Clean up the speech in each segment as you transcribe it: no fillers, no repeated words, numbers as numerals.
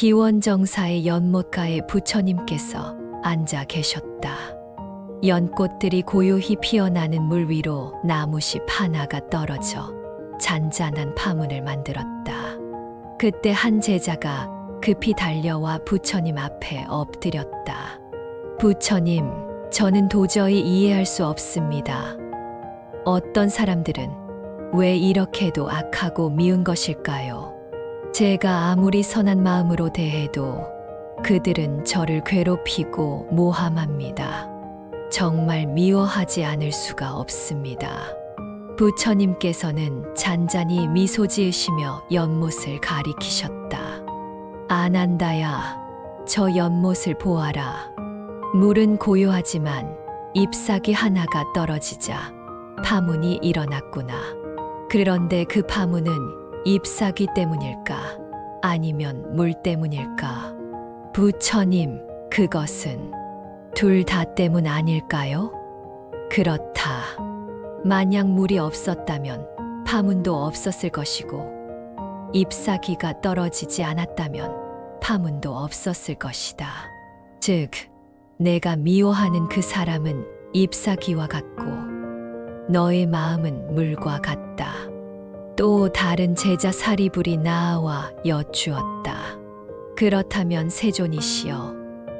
기원정사의 연못가에 부처님께서 앉아 계셨다. 연꽃들이 고요히 피어나는 물 위로 나무십 하나가 떨어져 잔잔한 파문을 만들었다. 그때 한 제자가 급히 달려와 부처님 앞에 엎드렸다. 부처님, 저는 도저히 이해할 수 없습니다. 어떤 사람들은 왜 이렇게도 악하고 미운 것일까요? 제가 아무리 선한 마음으로 대해도 그들은 저를 괴롭히고 모함합니다. 정말 미워하지 않을 수가 없습니다. 부처님께서는 잔잔히 미소 지으시며 연못을 가리키셨다. 아난다야, 저 연못을 보아라. 물은 고요하지만 잎사귀 하나가 떨어지자 파문이 일어났구나. 그런데 그 파문은 잎사귀 때문일까? 아니면 물 때문일까? 부처님, 그것은 둘 다 때문 아닐까요? 그렇다. 만약 물이 없었다면 파문도 없었을 것이고, 잎사귀가 떨어지지 않았다면 파문도 없었을 것이다. 즉, 내가 미워하는 그 사람은 잎사귀와 같고, 너의 마음은 물과 같다. 또 다른 제자 사리불이 나와 여쭈었다. 그렇다면 세존이시여,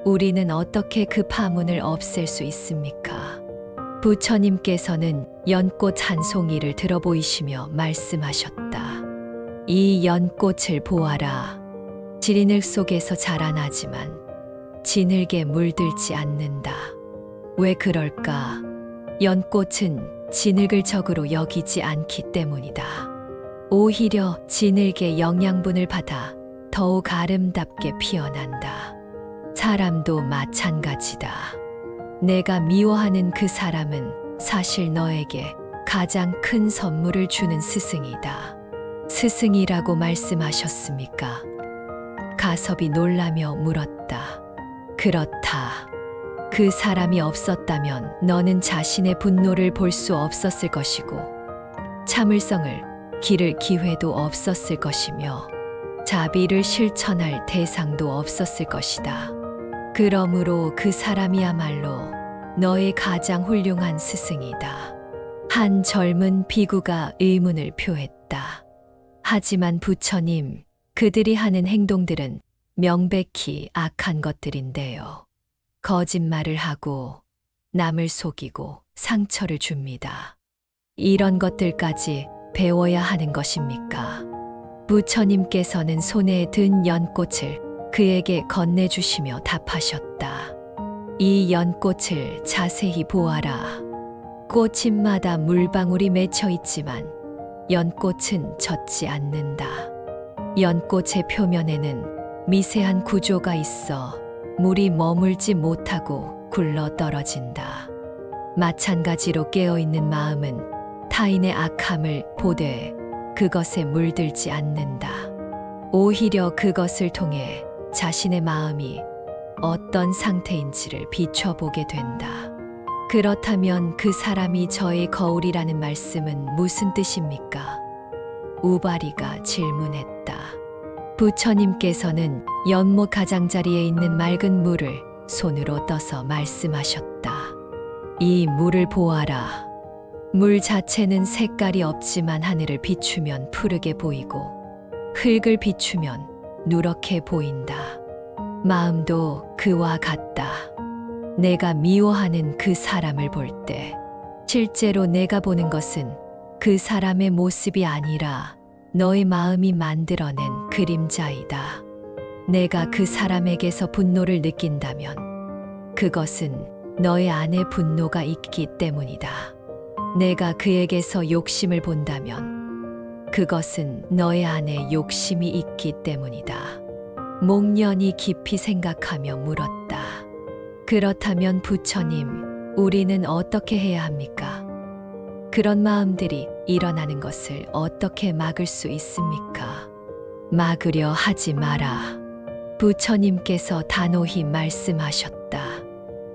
우리는 어떻게 그 파문을 없앨 수 있습니까? 부처님께서는 연꽃 한 송이를 들어 보이시며 말씀하셨다. 이 연꽃을 보아라. 지리늘 속에서 자라나지만 지늘게 물들지 않는다. 왜 그럴까? 연꽃은 지늘을 적으로 여기지 않기 때문이다. 오히려 지늘게 영양분을 받아 더욱 아름답게 피어난다. 사람도 마찬가지다. 내가 미워하는 그 사람은 사실 너에게 가장 큰 선물을 주는 스승이다. 스승이라고 말씀하셨습니까? 가섭이 놀라며 물었다. 그렇다. 그 사람이 없었다면 너는 자신의 분노를 볼 수 없었을 것이고, 참을성을 기를 기회도 없었을 것이며, 자비를 실천할 대상도 없었을 것이다. 그러므로 그 사람이야말로 너의 가장 훌륭한 스승이다. 한 젊은 비구가 의문을 표했다. 하지만 부처님, 그들이 하는 행동들은 명백히 악한 것들인데요. 거짓말을 하고 남을 속이고 상처를 줍니다. 이런 것들까지 배워야 하는 것입니까? 부처님께서는 손에 든 연꽃을 그에게 건네주시며 답하셨다. 이 연꽃을 자세히 보아라. 꽃잎마다 물방울이 맺혀 있지만 연꽃은 젖지 않는다. 연꽃의 표면에는 미세한 구조가 있어 물이 머물지 못하고 굴러 떨어진다. 마찬가지로 깨어있는 마음은 타인의 악함을 보되 그것에 물들지 않는다. 오히려 그것을 통해 자신의 마음이 어떤 상태인지를 비춰보게 된다. 그렇다면 그 사람이 저의 거울이라는 말씀은 무슨 뜻입니까? 우바리가 질문했다. 부처님께서는 연못 가장자리에 있는 맑은 물을 손으로 떠서 말씀하셨다. 이 물을 보아라. 물 자체는 색깔이 없지만 하늘을 비추면 푸르게 보이고 흙을 비추면 누렇게 보인다. 마음도 그와 같다. 내가 미워하는 그 사람을 볼 때 실제로 내가 보는 것은 그 사람의 모습이 아니라 너의 마음이 만들어낸 그림자이다. 내가 그 사람에게서 분노를 느낀다면 그것은 너의 안에 분노가 있기 때문이다. 내가 그에게서 욕심을 본다면 그것은 너의 안에 욕심이 있기 때문이다. 목련이 깊이 생각하며 물었다. 그렇다면 부처님, 우리는 어떻게 해야 합니까? 그런 마음들이 일어나는 것을 어떻게 막을 수 있습니까? 막으려 하지 마라. 부처님께서 단호히 말씀하셨다.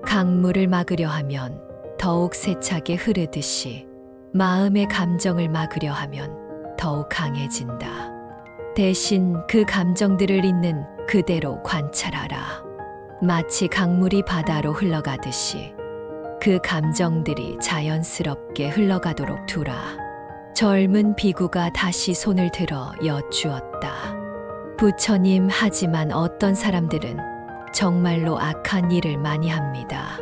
강물을 막으려 하면 더욱 세차게 흐르듯이 마음의 감정을 막으려 하면 더욱 강해진다. 대신 그 감정들을 잇는 그대로 관찰하라. 마치 강물이 바다로 흘러가듯이 그 감정들이 자연스럽게 흘러가도록 두라. 젊은 비구가 다시 손을 들어 여쭈었다. 부처님, 하지만 어떤 사람들은 정말로 악한 일을 많이 합니다.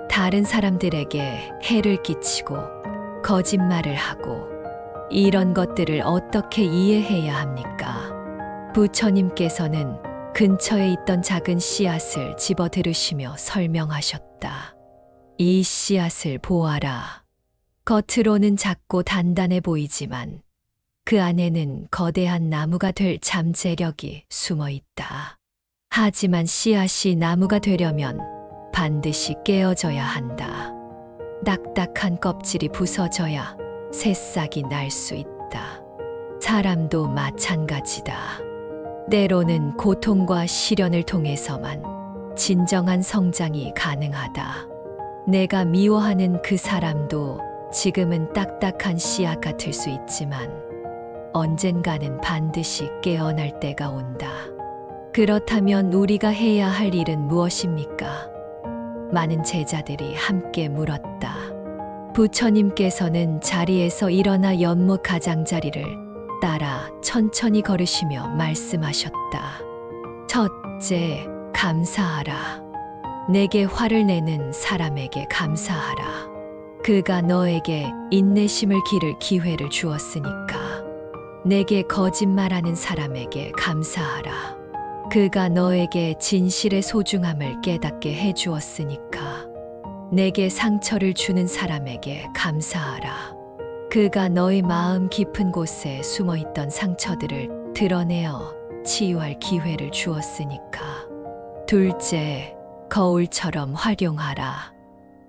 다른 사람들에게 해를 끼치고 거짓말을 하고 이런 것들을 어떻게 이해해야 합니까? 부처님께서는 근처에 있던 작은 씨앗을 집어 들으시며 설명하셨다. 이 씨앗을 보아라. 겉으로는 작고 단단해 보이지만 그 안에는 거대한 나무가 될 잠재력이 숨어 있다. 하지만 씨앗이 나무가 되려면 반드시 깨어져야 한다. 딱딱한 껍질이 부서져야 새싹이 날 수 있다. 사람도 마찬가지다. 때로는 고통과 시련을 통해서만 진정한 성장이 가능하다. 내가 미워하는 그 사람도 지금은 딱딱한 씨앗 같을 수 있지만 언젠가는 반드시 깨어날 때가 온다. 그렇다면 우리가 해야 할 일은 무엇입니까? 많은 제자들이 함께 물었다. 부처님께서는 자리에서 일어나 연못 가장자리를 따라 천천히 걸으시며 말씀하셨다. 첫째, 감사하라. 내게 화를 내는 사람에게 감사하라. 그가 너에게 인내심을 기를 기회를 주었으니까. 내게 거짓말하는 사람에게 감사하라. 그가 너에게 진실의 소중함을 깨닫게 해주었으니까. 내게 상처를 주는 사람에게 감사하라. 그가 너의 마음 깊은 곳에 숨어있던 상처들을 드러내어 치유할 기회를 주었으니까. 둘째, 거울처럼 활용하라.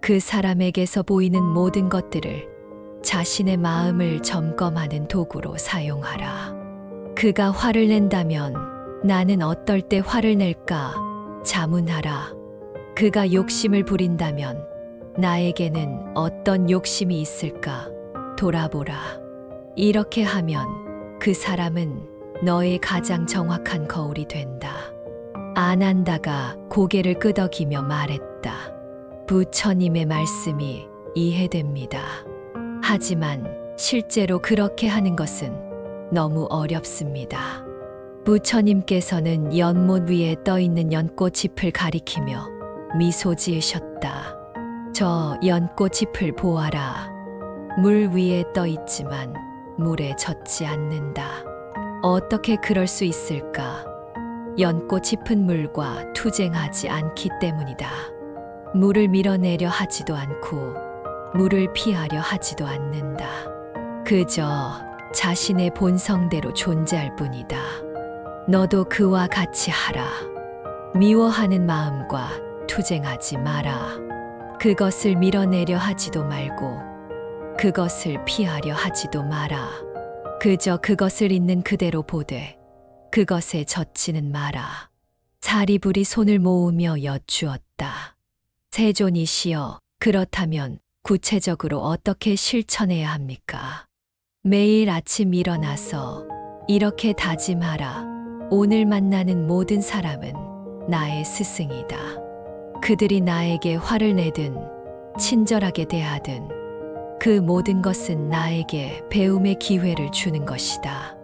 그 사람에게서 보이는 모든 것들을 자신의 마음을 점검하는 도구로 사용하라. 그가 화를 낸다면 나는 어떨 때 화를 낼까 자문하라. 그가 욕심을 부린다면 나에게는 어떤 욕심이 있을까 돌아보라. 이렇게 하면 그 사람은 너의 가장 정확한 거울이 된다. 아난다가 고개를 끄덕이며 말했다. 부처님의 말씀이 이해됩니다. 하지만 실제로 그렇게 하는 것은 너무 어렵습니다. 부처님께서는 연못 위에 떠있는 연꽃잎을 가리키며 미소 지으셨다. 저 연꽃잎을 보아라. 물 위에 떠있지만 물에 젖지 않는다. 어떻게 그럴 수 있을까? 연꽃잎은 물과 투쟁하지 않기 때문이다. 물을 밀어내려 하지도 않고 물을 피하려 하지도 않는다. 그저 자신의 본성대로 존재할 뿐이다. 너도 그와 같이 하라. 미워하는 마음과 투쟁하지 마라. 그것을 밀어내려 하지도 말고 그것을 피하려 하지도 마라. 그저 그것을 있는 그대로 보되 그것에 젖지는 마라. 사리불이 손을 모으며 여쭈었다. 세존이시여, 그렇다면 구체적으로 어떻게 실천해야 합니까? 매일 아침 일어나서 이렇게 다짐하라. 오늘 만나는 모든 사람은 나의 스승이다. 그들이 나에게 화를 내든 친절하게 대하든 그 모든 것은 나에게 배움의 기회를 주는 것이다.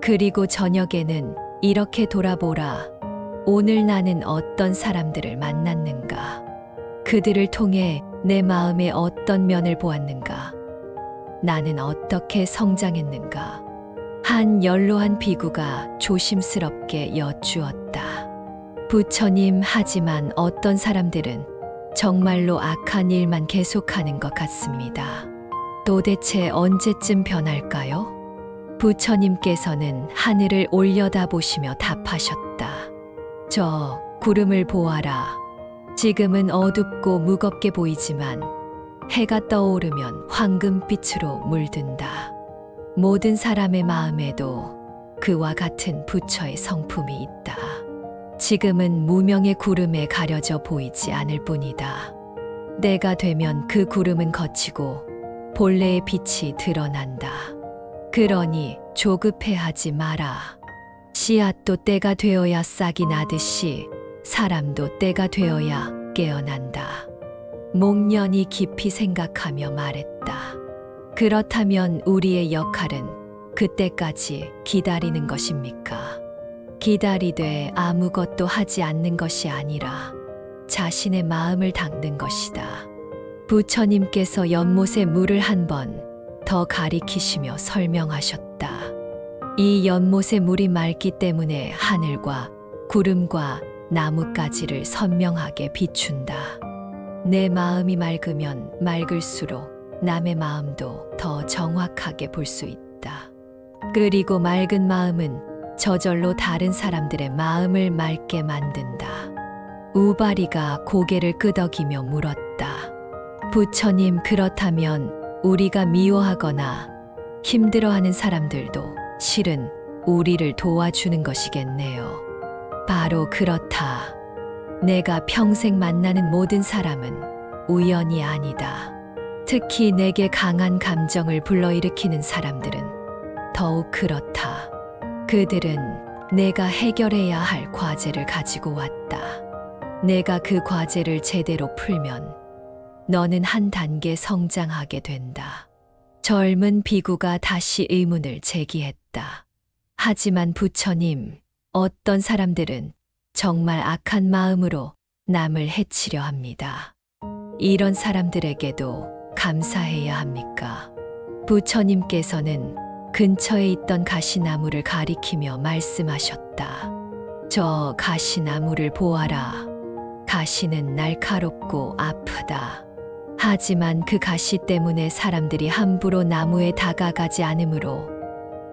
그리고 저녁에는 이렇게 돌아보라. 오늘 나는 어떤 사람들을 만났는가? 그들을 통해 내 마음의 어떤 면을 보았는가? 나는 어떻게 성장했는가? 한 연로한 비구가 조심스럽게 여쭈었다. 부처님, 하지만 어떤 사람들은 정말로 악한 일만 계속하는 것 같습니다. 도대체 언제쯤 변할까요? 부처님께서는 하늘을 올려다보시며 답하셨다. 저 구름을 보아라. 지금은 어둡고 무겁게 보이지만 해가 떠오르면 황금빛으로 물든다. 모든 사람의 마음에도 그와 같은 부처의 성품이 있다. 지금은 무명의 구름에 가려져 보이지 않을 뿐이다. 때가 되면 그 구름은 걷히고 본래의 빛이 드러난다. 그러니 조급해하지 마라. 씨앗도 때가 되어야 싹이 나듯이 사람도 때가 되어야 깨어난다. 목련이 깊이 생각하며 말했다. 그렇다면 우리의 역할은 그때까지 기다리는 것입니까? 기다리되 아무것도 하지 않는 것이 아니라 자신의 마음을 닦는 것이다. 부처님께서 연못에 물을 한 번 더 가리키시며 설명하셨다. 이 연못의 물이 맑기 때문에 하늘과 구름과 나뭇가지를 선명하게 비춘다. 내 마음이 맑으면 맑을수록 남의 마음도 더 정확하게 볼 수 있다. 그리고 맑은 마음은 저절로 다른 사람들의 마음을 맑게 만든다. 우바리가 고개를 끄덕이며 물었다. 부처님, 그렇다면 우리가 미워하거나 힘들어하는 사람들도 실은 우리를 도와주는 것이겠네요. 바로 그렇다. 내가 평생 만나는 모든 사람은 우연이 아니다. 특히 내게 강한 감정을 불러일으키는 사람들은 더욱 그렇다. 그들은 내가 해결해야 할 과제를 가지고 왔다. 내가 그 과제를 제대로 풀면 너는 한 단계 성장하게 된다. 젊은 비구가 다시 의문을 제기했다. 하지만 부처님, 어떤 사람들은 정말 악한 마음으로 남을 해치려 합니다. 이런 사람들에게도 감사해야 합니까? 부처님께서는 근처에 있던 가시나무를 가리키며 말씀하셨다. 저 가시나무를 보아라. 가시는 날카롭고 아프다. 하지만 그 가시 때문에 사람들이 함부로 나무에 다가가지 않으므로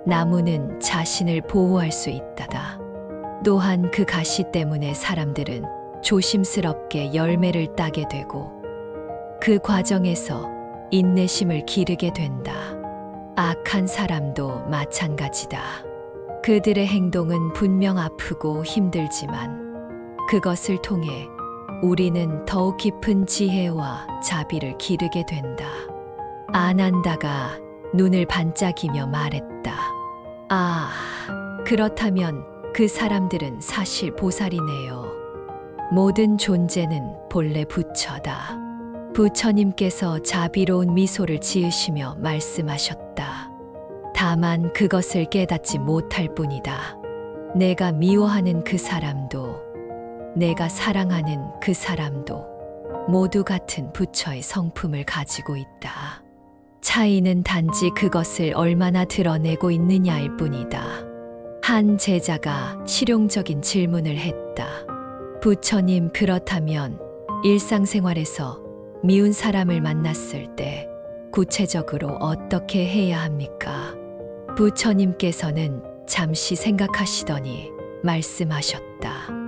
나무는 자신을 보호할 수 있다다. 또한 그 가시 때문에 사람들은 조심스럽게 열매를 따게 되고 그 과정에서 인내심을 기르게 된다. 악한 사람도 마찬가지다. 그들의 행동은 분명 아프고 힘들지만 그것을 통해 우리는 더욱 깊은 지혜와 자비를 기르게 된다. 아난다가 눈을 반짝이며 말했다. 아, 그렇다면 그 사람들은 사실 보살이네요. 모든 존재는 본래 부처다. 부처님께서 자비로운 미소를 지으시며 말씀하셨다. 다만 그것을 깨닫지 못할 뿐이다. 내가 미워하는 그 사람도 내가 사랑하는 그 사람도 모두 같은 부처의 성품을 가지고 있다. 차이는 단지 그것을 얼마나 드러내고 있느냐일 뿐이다. 한 제자가 실용적인 질문을 했다. 부처님, 그렇다면 일상생활에서 미운 사람을 만났을 때 구체적으로 어떻게 해야 합니까? 부처님께서는 잠시 생각하시더니 말씀하셨다.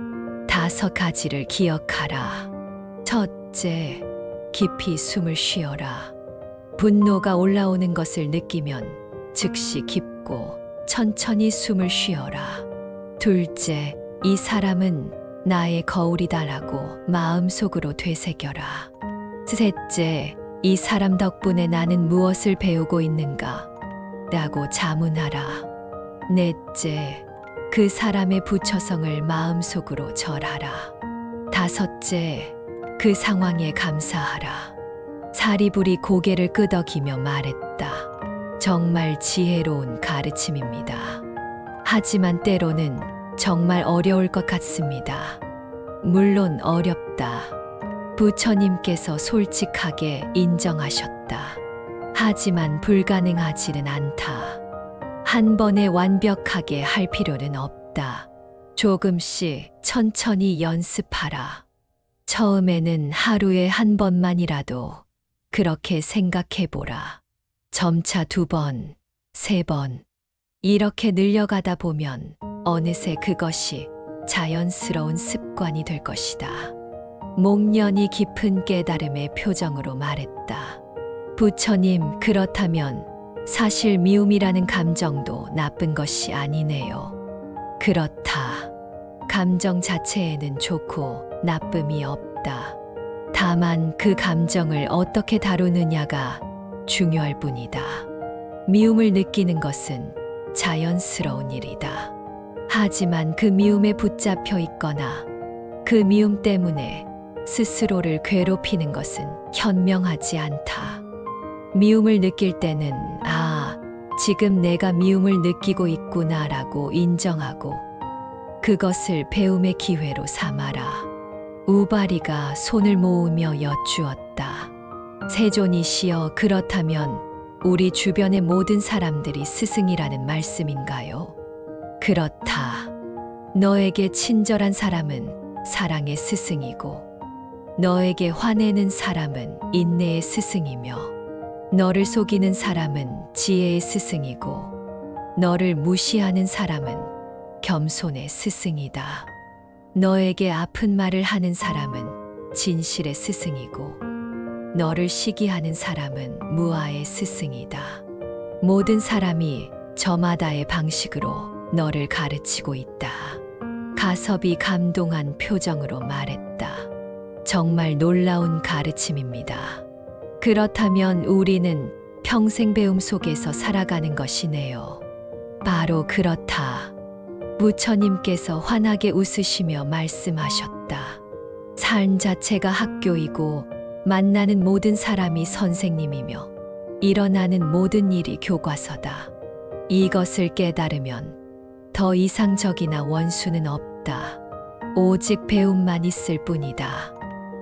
5가지를 기억하라. 첫째, 깊이 숨을 쉬어라. 분노가 올라오는 것을 느끼면 즉시 깊고 천천히 숨을 쉬어라. 둘째, 이 사람은 나의 거울이다라고 마음속으로 되새겨라. 셋째, 이 사람 덕분에 나는 무엇을 배우고 있는가? 라고 자문하라. 넷째, 그 사람의 부처성을 마음속으로 절하라. 다섯째, 그 상황에 감사하라. 사리불이 고개를 끄덕이며 말했다. 정말 지혜로운 가르침입니다. 하지만 때로는 정말 어려울 것 같습니다. 물론 어렵다. 부처님께서 솔직하게 인정하셨다. 하지만 불가능하지는 않다. 한 번에 완벽하게 할 필요는 없다. 조금씩 천천히 연습하라. 처음에는 하루에 한 번만이라도 그렇게 생각해보라. 점차 2번, 3번, 이렇게 늘려가다 보면 어느새 그것이 자연스러운 습관이 될 것이다. 목련이 깊은 깨달음의 표정으로 말했다. 부처님, 그렇다면 사실 미움이라는 감정도 나쁜 것이 아니네요. 그렇다. 감정 자체에는 좋고 나쁨이 없다. 다만 그 감정을 어떻게 다루느냐가 중요할 뿐이다. 미움을 느끼는 것은 자연스러운 일이다. 하지만 그 미움에 붙잡혀 있거나 그 미움 때문에 스스로를 괴롭히는 것은 현명하지 않다. 미움을 느낄 때는 지금 내가 미움을 느끼고 있구나라고 인정하고 그것을 배움의 기회로 삼아라. 우바리가 손을 모으며 여쭈었다. 세존이시여, 그렇다면 우리 주변의 모든 사람들이 스승이라는 말씀인가요? 그렇다. 너에게 친절한 사람은 사랑의 스승이고 너에게 화내는 사람은 인내의 스승이며 너를 속이는 사람은 지혜의 스승이고 너를 무시하는 사람은 겸손의 스승이다. 너에게 아픈 말을 하는 사람은 진실의 스승이고 너를 시기하는 사람은 무아의 스승이다. 모든 사람이 저마다의 방식으로 너를 가르치고 있다. 가섭이 감동한 표정으로 말했다. 정말 놀라운 가르침입니다. 그렇다면 우리는 평생 배움 속에서 살아가는 것이네요. 바로 그렇다. 부처님께서 환하게 웃으시며 말씀하셨다. 삶 자체가 학교이고 만나는 모든 사람이 선생님이며 일어나는 모든 일이 교과서다. 이것을 깨달으면 더 이상 적이나 원수는 없다. 오직 배움만 있을 뿐이다.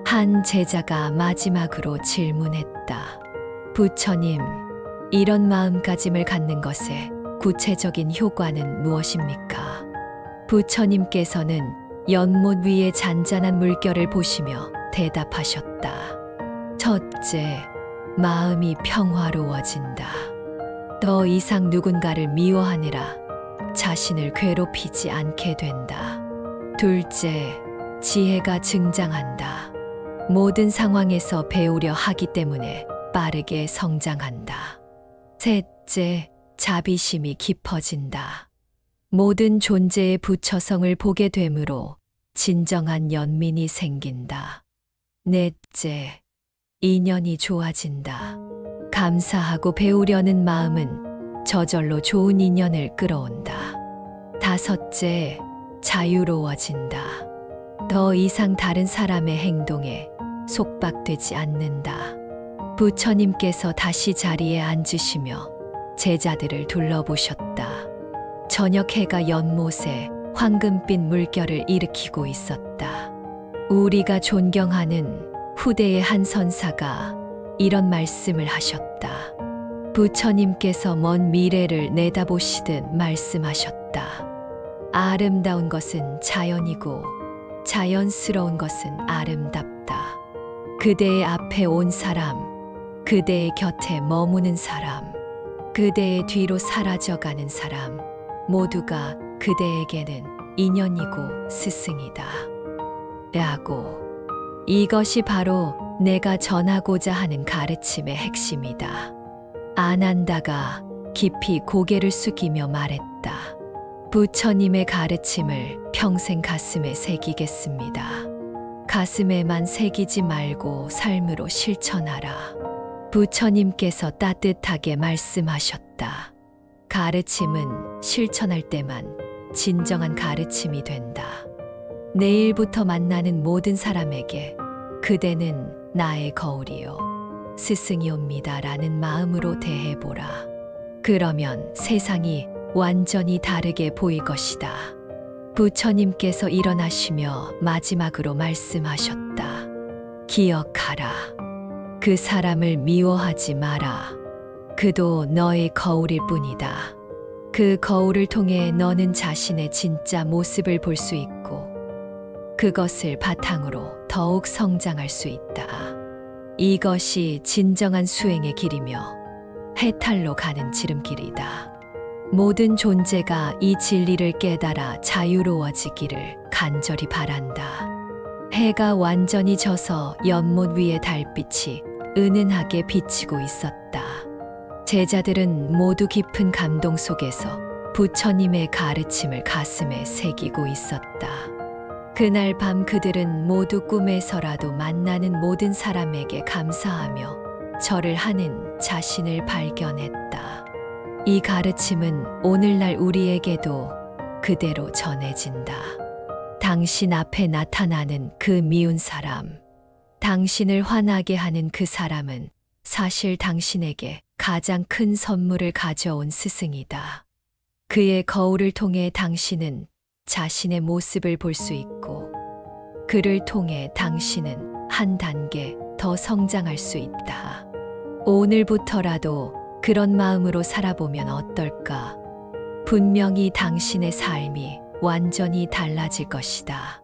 한 제자가 마지막으로 질문했다. 부처님, 이런 마음가짐을 갖는 것의 구체적인 효과는 무엇입니까? 부처님께서는 연못 위의 잔잔한 물결을 보시며 대답하셨다. 첫째, 마음이 평화로워진다. 더 이상 누군가를 미워하느라 자신을 괴롭히지 않게 된다. 둘째, 지혜가 증장한다. 모든 상황에서 배우려 하기 때문에 빠르게 성장한다. 셋째, 자비심이 깊어진다. 모든 존재의 부처성을 보게 되므로 진정한 연민이 생긴다. 넷째, 인연이 좋아진다. 감사하고 배우려는 마음은 저절로 좋은 인연을 끌어온다. 다섯째, 자유로워진다. 더 이상 다른 사람의 행동에 속박되지 않는다. 부처님께서 다시 자리에 앉으시며 제자들을 둘러보셨다. 저녁 해가 연못에 황금빛 물결을 일으키고 있었다. 우리가 존경하는 후대의 한 선사가 이런 말씀을 하셨다. 부처님께서 먼 미래를 내다보시듯 말씀하셨다. 아름다운 것은 자연이고 자연스러운 것은 아름답다. 그대의 앞에 온 사람, 그대의 곁에 머무는 사람, 그대의 뒤로 사라져가는 사람, 모두가 그대에게는 인연이고 스승이다. 라고. 이것이 바로 내가 전하고자 하는 가르침의 핵심이다. 아난다가 깊이 고개를 숙이며 말했다. 부처님의 가르침을 평생 가슴에 새기겠습니다. 가슴에만 새기지 말고 삶으로 실천하라. 부처님께서 따뜻하게 말씀하셨다. 가르침은 실천할 때만 진정한 가르침이 된다. 내일부터 만나는 모든 사람에게 그대는 나의 거울이요 스승이옵니다 라는 마음으로 대해보라. 그러면 세상이 완전히 다르게 보일 것이다. 부처님께서 일어나시며 마지막으로 말씀하셨다. 기억하라. 그 사람을 미워하지 마라. 그도 너의 거울일 뿐이다. 그 거울을 통해 너는 자신의 진짜 모습을 볼 수 있고 그것을 바탕으로 더욱 성장할 수 있다. 이것이 진정한 수행의 길이며 해탈로 가는 지름길이다. 모든 존재가 이 진리를 깨달아 자유로워지기를 간절히 바란다. 해가 완전히 져서 연못 위의 달빛이 은은하게 비치고 있었다. 제자들은 모두 깊은 감동 속에서 부처님의 가르침을 가슴에 새기고 있었다. 그날 밤 그들은 모두 꿈에서라도 만나는 모든 사람에게 감사하며 절을 하는 자신을 발견했다. 이 가르침은 오늘날 우리에게도 그대로 전해진다. 당신 앞에 나타나는 그 미운 사람, 당신을 화나게 하는 그 사람은 사실 당신에게 가장 큰 선물을 가져온 스승이다. 그의 거울을 통해 당신은 자신의 모습을 볼 수 있고, 그를 통해 당신은 한 단계 더 성장할 수 있다. 오늘부터라도 그런 마음으로 살아보면 어떨까? 분명히 당신의 삶이 완전히 달라질 것이다.